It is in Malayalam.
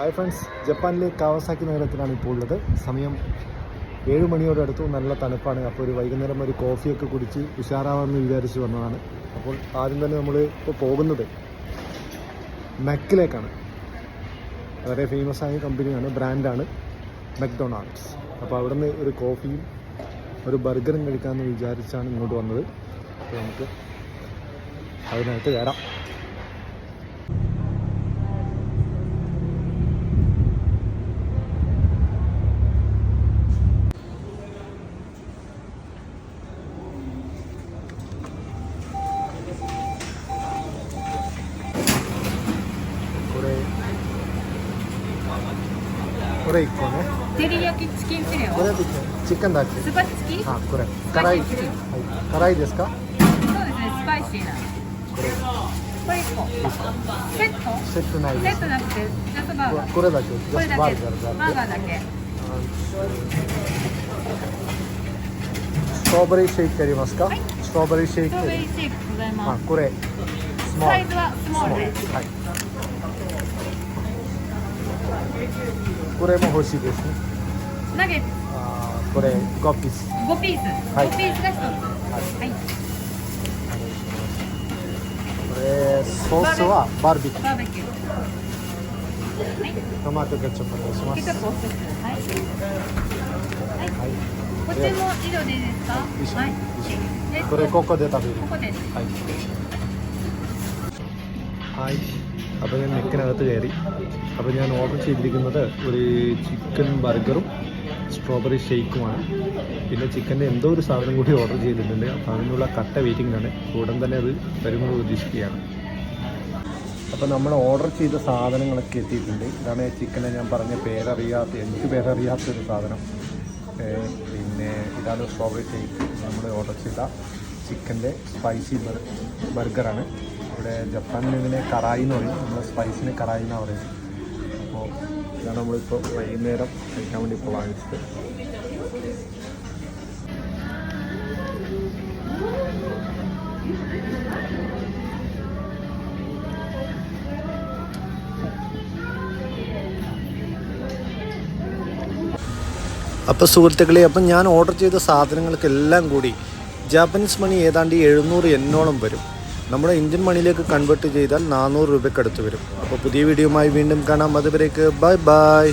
ഹായ് ഫ്രണ്ട്സ്, ജപ്പാനിലെ കാവാസാക്കി നഗരത്തിലാണ് ഇപ്പോൾ ഉള്ളത്. സമയം 7 മണിയോടടുത്തു. നല്ല തണുപ്പാണ്. അപ്പോൾ ഒരു വൈകുന്നേരം ഒരു കോഫിയൊക്കെ കുടിച്ച് ഉഷാറാവാമെന്ന് വിചാരിച്ച് വന്നതാണ്. അപ്പോൾ ആദ്യം തന്നെ നമ്മൾ ഇപ്പോൾ പോകുന്നത് മെക്കിലേക്കാണ്. വളരെ ഫേമസ് ആയ കമ്പനിയാണ്, ബ്രാൻഡാണ് മെക്ഡൊണാൾഡ്സ്. അപ്പോൾ അവിടെ നിന്ന് ഒരു കോഫിയും ഒരു ബർഗറും കഴിക്കാമെന്ന് വിചാരിച്ചാണ് ഇങ്ങോട്ട് വന്നത്. അപ്പോൾ നമുക്ക് അതിനകത്ത് കയറാം.これ1個ね。照り焼きチキンフィレオ。これチキンだっけ？スパチキ？あ、これ辛い。はい、辛いですか？そうですね、スパイシーな。これ1個。セット？セットないです。セットなくて、ジャスバーガー。これだけ。これだけ。バーガーだけ。ストロベリーシェイクありますか？はい。ストロベリーシェイク。ストロベリーシェイクございます。これサイズはスモールです。はい。これも欲しいですね。ナゲット。これ5ピース。5ピース。はい。5ピースが1つ。はい。これソースはバーベキュー。バーベキュー。はい。トマトケチャップお願いします。ケチャップお一つ。はい。はい。はい。こっちも以上でいいですか？はい。これここで食べる。ここです。はい。はい。അപ്പോൾ ഞാൻ നെക്കിനകത്ത് കയറി. അപ്പോൾ ഞാൻ ഓർഡർ ചെയ്തിരിക്കുന്നത് ഒരു ചിക്കൻ ബർഗറും സ്ട്രോബെറി ഷേക്കുമാണ്. പിന്നെ ചിക്കൻ്റെ എന്തോ ഒരു സാധനം കൂടി ഓർഡർ ചെയ്തിട്ടുണ്ട്. അപ്പോൾ അതിനുള്ള കട്ട വെയിറ്റിംഗാണ്. ഉടൻ തന്നെ അത് വരുമെന്ന് പ്രതീക്ഷിക്കുകയാണ്. അപ്പോൾ നമ്മൾ ഓർഡർ ചെയ്ത സാധനങ്ങളൊക്കെ എത്തിയിട്ടുണ്ട്. ഇതാണ് ചിക്കനെ ഞാൻ പറഞ്ഞ എനിക്ക് പേരറിയാത്തൊരു സാധനം. പിന്നെ ഇതാണ് സ്ട്രോബെറി ഷേക്ക്. നമ്മൾ ഓർഡർ ചെയ്ത ചിക്കൻ്റെ സ്പൈസി ബർഗറാണ്. ഇവിടെ ജപ്പാനിൽ ഇതിനെ കറായി എന്ന് പറയും. നമ്മൾ സ്പൈസിന് കറായി എന്നാണ് പറയുന്നത്. അപ്പോൾ ഇതാണ് നമ്മളിപ്പോൾ വൈകുന്നേരം കഴിക്കാൻ വേണ്ടി ഇപ്പോൾ വാങ്ങിച്ചത്. അപ്പോൾ സുഹൃത്തുക്കളെ, അപ്പം ഞാൻ ഓർഡർ ചെയ്ത സാധനങ്ങൾക്കെല്ലാം കൂടി ജാപ്പനീസ് മണി ഏതാണ്ട് 700 യെന്നോളം വരും. നമ്മുടെ ഇന്ത്യൻ മണിയിലേക്ക് കൺവേർട്ട് ചെയ്താൽ 400 രൂപയ്ക്ക് അടുത്ത് വരും. അപ്പോൾ പുതിയ വീഡിയോയുമായി വീണ്ടും കാണാം. അതുവരേക്ക് ബൈ ബൈ.